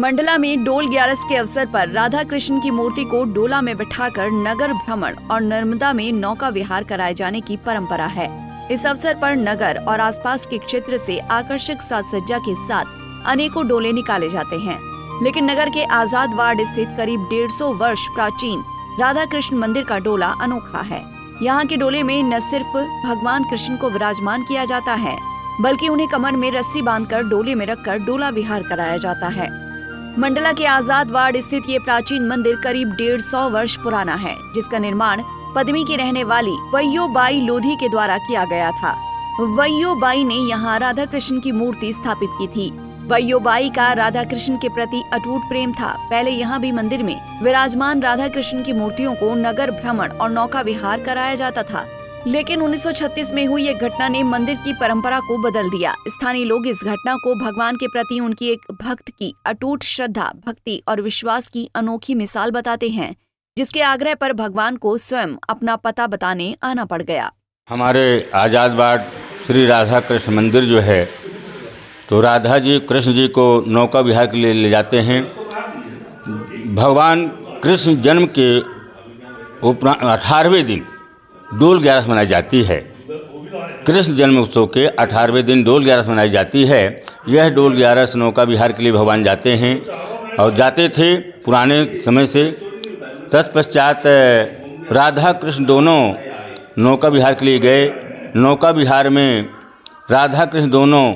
मंडला में डोल ग्यारस के अवसर पर राधा कृष्ण की मूर्ति को डोला में बिठाकर नगर भ्रमण और नर्मदा में नौका विहार कराए जाने की परंपरा है। इस अवसर पर नगर और आसपास के क्षेत्र से आकर्षक साज सज्जा के साथ अनेकों डोले निकाले जाते हैं। लेकिन नगर के आजाद वार्ड स्थित करीब 150 वर्ष प्राचीन राधा कृष्ण मंदिर का डोला अनोखा है। यहाँ के डोले में न सिर्फ भगवान कृष्ण को विराजमान किया जाता है, बल्कि उन्हें कमर में रस्सी बांधकर डोले में रखकर डोला विहार कराया जाता है। मंडला के आजाद वार्ड स्थित ये प्राचीन मंदिर करीब 150 वर्ष पुराना है, जिसका निर्माण पद्मी की रहने वाली वैयोबाई लोधी के द्वारा किया गया था। वैयोबाई ने यहाँ राधा कृष्ण की मूर्ति स्थापित की थी। वैयोबाई का राधा कृष्ण के प्रति अटूट प्रेम था। पहले यहाँ भी मंदिर में विराजमान राधा कृष्ण की मूर्तियों को नगर भ्रमण और नौका विहार कराया जाता था, लेकिन 1936 में हुई एक घटना ने मंदिर की परंपरा को बदल दिया। स्थानीय लोग इस घटना को भगवान के प्रति उनकी एक भक्त की अटूट श्रद्धा, भक्ति और विश्वास की अनोखी मिसाल बताते हैं, जिसके आग्रह पर भगवान को स्वयं अपना पता बताने आना पड़ गया। हमारे आजाद वार्ड श्री राधा कृष्ण मंदिर जो है, तो राधा जी कृष्ण जी को नौका विहार के लिए ले जाते हैं। भगवान कृष्ण जन्म के 18वें दिन डोल ग्यारस मनाई जाती है। कृष्ण जन्म उत्सव के 18वें दिन डोल ग्यारस मनाई जाती है। यह डोल ग्यारस नौका विहार के लिए भगवान जाते हैं और जाते थे पुराने समय से। तत्पश्चात राधा कृष्ण दोनों नौका विहार के लिए गए। नौका विहार में राधा कृष्ण दोनों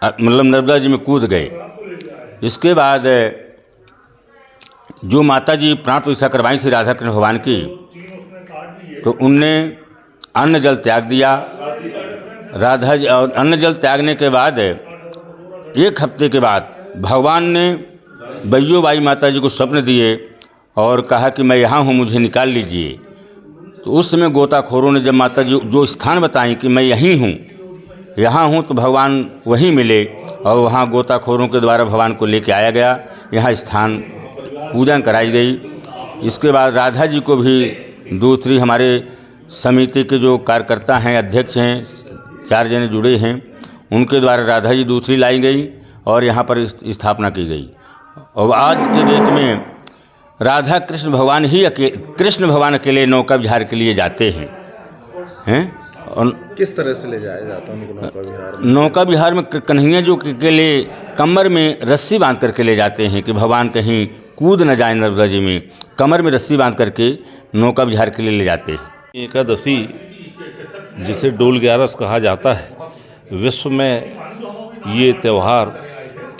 मतलब नर्मदा जी में कूद गए। इसके बाद जो माता जी प्राण प्रतिष्ठा करवाई थी राधा कृष्ण भगवान की, तो उनने अन्न जल त्याग दिया। राधा जी और अन्न जल त्यागने के बाद 1 हफ्ते के बाद भगवान ने वैयोबाई माता जी को स्वप्न दिए और कहा कि मैं यहाँ हूँ, मुझे निकाल लीजिए। तो उस समय गोताखोरों ने जब माता जी जो स्थान बताई कि मैं यहीं हूँ, यहाँ हूँ, तो भगवान वहीं मिले और वहाँ गोताखोरों के द्वारा भगवान को लेके आया गया। यहाँ स्थान पूजन कराई गई। इसके बाद राधा जी को भी दूसरी हमारे समिति के जो कार्यकर्ता हैं, अध्यक्ष हैं, 4 जने जुड़े हैं, उनके द्वारा राधा जी दूसरी लाई गई और यहाँ पर स्थापना की गई। और आज के डेट में राधा कृष्ण भगवान ही कृष्ण भगवान अकेले नौका विहार के लिए जाते हैं। और किस तरह से ले जाया जाता है उनको नौका विहार में? नौका विहार में कन्हैया जो के लिए कमर में रस्सी बांध करके ले जाते हैं कि भगवान कहीं कूद न जाए नर्मदा जी में। कमर में रस्सी बांध करके नौका विहार के लिए ले जाते हैं। एकादशी जिसे डोल ग्यारस कहा जाता है, विश्व में ये त्यौहार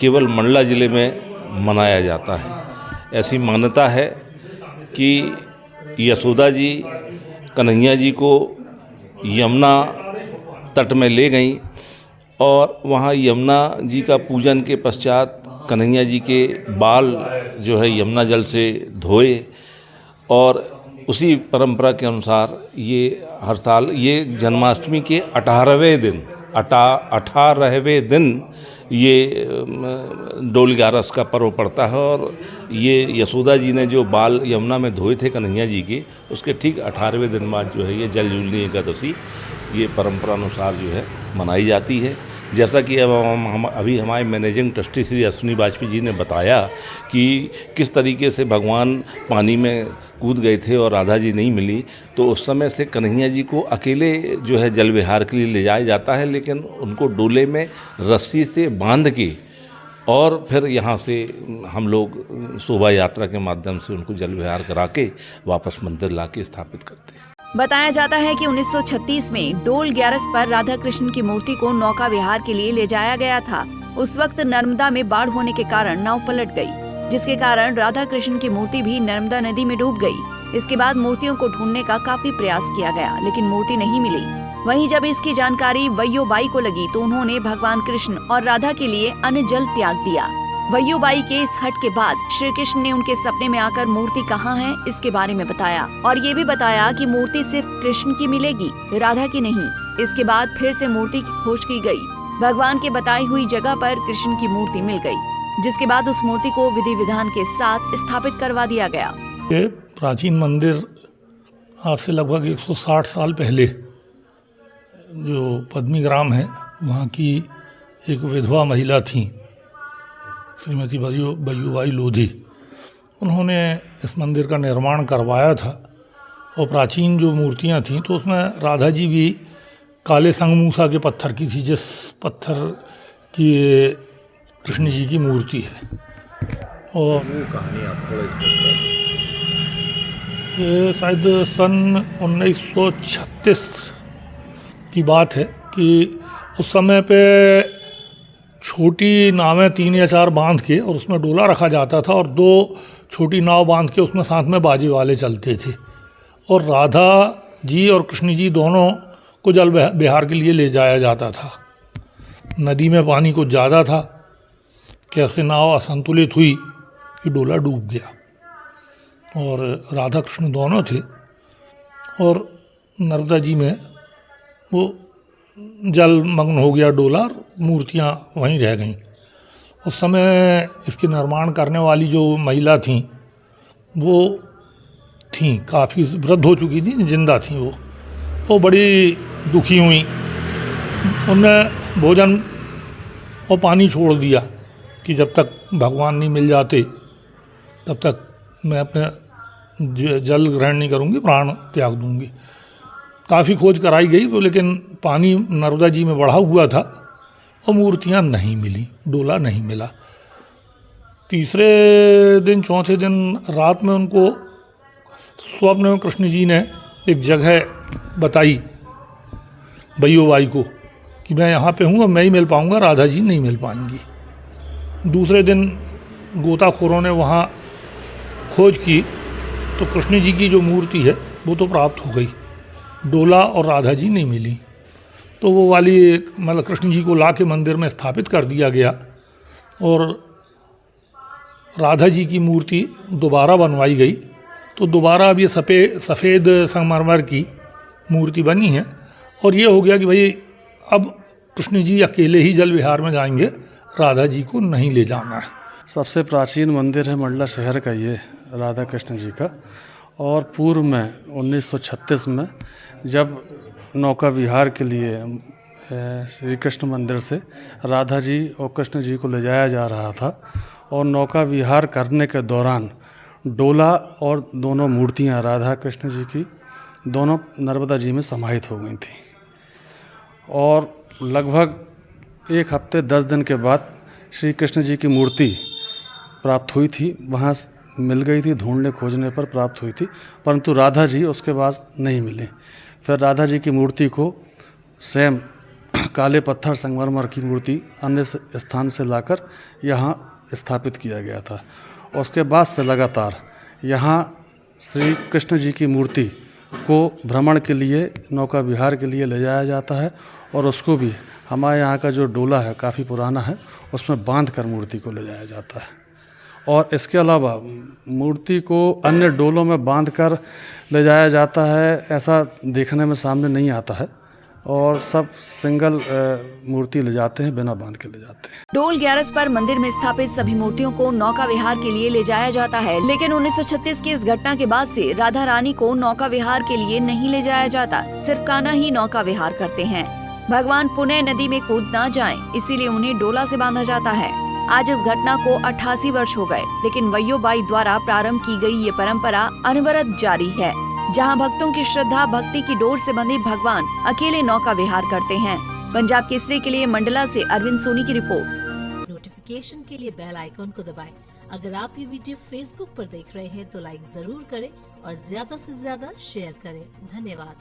केवल मंडला ज़िले में मनाया जाता है। ऐसी मान्यता है कि यशोदा जी कन्हैया जी को यमुना तट में ले गईं और वहाँ यमुना जी का पूजन के पश्चात कन्हैया जी के बाल जो है यमुना जल से धोए और उसी परंपरा के अनुसार ये हर साल ये जन्माष्टमी के 18वें दिन ये डोल ग्यारस का पर्व पड़ता है। और ये यशोदा जी ने जो बाल यमुना में धोए थे कन्हैया जी के, उसके ठीक 18वें दिन बाद जो है ये जल जूलनी एकादशी ये परंपरा अनुसार जो है मनाई जाती है। जैसा कि अब हम अभी हमारे मैनेजिंग ट्रस्टी श्री अश्विनी वाजपेयी जी ने बताया कि किस तरीके से भगवान पानी में कूद गए थे और राधा जी नहीं मिली, तो उस समय से कन्हैया जी को अकेले जो है जल विहार के लिए ले जाया जाता है, लेकिन उनको डोले में रस्सी से बांध के और फिर यहाँ से हम लोग शोभा यात्रा के माध्यम से उनको जल विहार करा के वापस मंदिर ला के स्थापित करते हैं। बताया जाता है कि 1936 में डोल ग्यारस पर राधा कृष्ण की मूर्ति को नौका विहार के लिए ले जाया गया था। उस वक्त नर्मदा में बाढ़ होने के कारण नाव पलट गई, जिसके कारण राधा कृष्ण की मूर्ति भी नर्मदा नदी में डूब गई। इसके बाद मूर्तियों को ढूंढने का काफी प्रयास किया गया, लेकिन मूर्ति नहीं मिली। वहीं जब इसकी जानकारी वैयोबाई को लगी तो उन्होंने भगवान कृष्ण और राधा के लिए अन्न जल त्याग दिया। वैयोबाई के इस हट के बाद श्री कृष्ण ने उनके सपने में आकर मूर्ति कहाँ है इसके बारे में बताया और ये भी बताया कि मूर्ति सिर्फ कृष्ण की मिलेगी, राधा की नहीं। इसके बाद फिर से मूर्ति की खोज की गई। भगवान के बताई हुई जगह पर कृष्ण की मूर्ति मिल गई, जिसके बाद उस मूर्ति को विधि विधान के साथ स्थापित करवा दिया गया। ये प्राचीन मंदिर आज से लगभग 160 साल पहले जो पद्मी ग्राम है, वहाँ की एक विधवा महिला थी, श्रीमती बयूबाई लोधी, उन्होंने इस मंदिर का निर्माण करवाया था। और प्राचीन जो मूर्तियां थीं तो उसमें राधा जी भी काले संगमूसा के पत्थर की थी, जिस पत्थर की कृष्ण जी की मूर्ति है। और वो कहानी आप थोड़ा स्पष्ट ये शायद सन 1936 की बात है कि उस समय पे छोटी नावें 3 या 4 बांध के और उसमें डोला रखा जाता था और 2 छोटी नाव बांध के उसमें साथ में बाजे वाले चलते थे। और राधा जी और कृष्ण जी दोनों को जल विहार के लिए ले जाया जाता था। नदी में पानी कुछ ज़्यादा था, कैसे नाव असंतुलित हुई कि डोला डूब गया और राधा कृष्ण दोनों थे और नर्मदा जी में वो जलमग्न हो गया डोला और मूर्तियाँ वहीं रह गईं। उस समय इसके निर्माण करने वाली जो महिला थीं वो थीं काफ़ी वृद्ध हो चुकी थी, जिंदा थीं वो बड़ी दुखी हुई। उनने भोजन और पानी छोड़ दिया कि जब तक भगवान नहीं मिल जाते तब तक मैं अपने जल ग्रहण नहीं करूँगी, प्राण त्याग दूँगी। काफ़ी खोज कराई गई लेकिन पानी नर्मदा जी में बढ़ा हुआ था और मूर्तियाँ नहीं मिली, डोला नहीं मिला। तीसरे दिन चौथे दिन रात में उनको स्वप्न में कृष्ण जी ने एक जगह बताई बयूबाई को कि मैं यहाँ पे हूँ और मैं ही मिल पाऊँगा, राधा जी नहीं मिल पाएंगी। दूसरे दिन गोताखोरों ने वहाँ खोज की तो कृष्ण जी की जो मूर्ति है वो तो प्राप्त हो गई, डोला और राधा जी नहीं मिली। तो वो वाली मतलब कृष्ण जी को ला के मंदिर में स्थापित कर दिया गया और राधा जी की मूर्ति दोबारा बनवाई गई। तो दोबारा अब ये सफ़ेद संगमरमर की मूर्ति बनी है और ये हो गया कि भाई अब कृष्ण जी अकेले ही जल विहार में जाएंगे, राधा जी को नहीं ले जाना है। सबसे प्राचीन मंदिर है मंडला शहर का ये राधा कृष्ण जी का। और पूर्व में 1936 में जब नौका विहार के लिए श्री कृष्ण मंदिर से राधा जी और कृष्ण जी को ले जाया जा रहा था और नौका विहार करने के दौरान डोला और दोनों मूर्तियां राधा कृष्ण जी की दोनों नर्मदा जी में समाहित हो गई थी। और लगभग 1 हफ्ते 10 दिन के बाद श्री कृष्ण जी की मूर्ति प्राप्त हुई थी, वहाँ मिल गई थी, ढूंढने खोजने पर प्राप्त हुई थी, परंतु राधा जी उसके बाद नहीं मिली। फिर राधा जी की मूर्ति को सेम काले पत्थर संगमरमर की मूर्ति अन्य स्थान से लाकर यहाँ स्थापित किया गया था। उसके बाद से लगातार यहाँ श्री कृष्ण जी की मूर्ति को भ्रमण के लिए नौका विहार के लिए ले जाया जाता है और उसको भी हमारे यहाँ का जो डोला है काफ़ी पुराना है, उसमें बांध कर मूर्ति को ले जाया जाता है। और इसके अलावा मूर्ति को अन्य डोलों में बांध कर ले जाया जाता है, ऐसा देखने में सामने नहीं आता है और सब सिंगल मूर्ति ले जाते हैं, बिना बांध के ले जाते हैं। डोल ग्यारस पर मंदिर में स्थापित सभी मूर्तियों को नौका विहार के लिए ले जाया जाता है, लेकिन 1936 की इस घटना के बाद से राधा रानी को नौका विहार के लिए नहीं ले जाया जाता, सिर्फ कान्हा ही नौका विहार करते हैं। भगवान पुनः नदी में कूद न जाएं, इसीलिए उन्हें डोला से बांधा जाता है। आज इस घटना को 88 वर्ष हो गए, लेकिन बयूबाई द्वारा प्रारंभ की गई ये परंपरा अनवरत जारी है, जहां भक्तों की श्रद्धा भक्ति की डोर से बंधे भगवान अकेले नौका विहार करते हैं। पंजाब केसरी के लिए मंडला से अरविंद सोनी की रिपोर्ट। नोटिफिकेशन के लिए बेल आइकॉन को दबाएं। अगर आप ये वीडियो फेसबुक पर देख रहे हैं तो लाइक जरूर करें और ज्यादा से ज्यादा शेयर करें। धन्यवाद।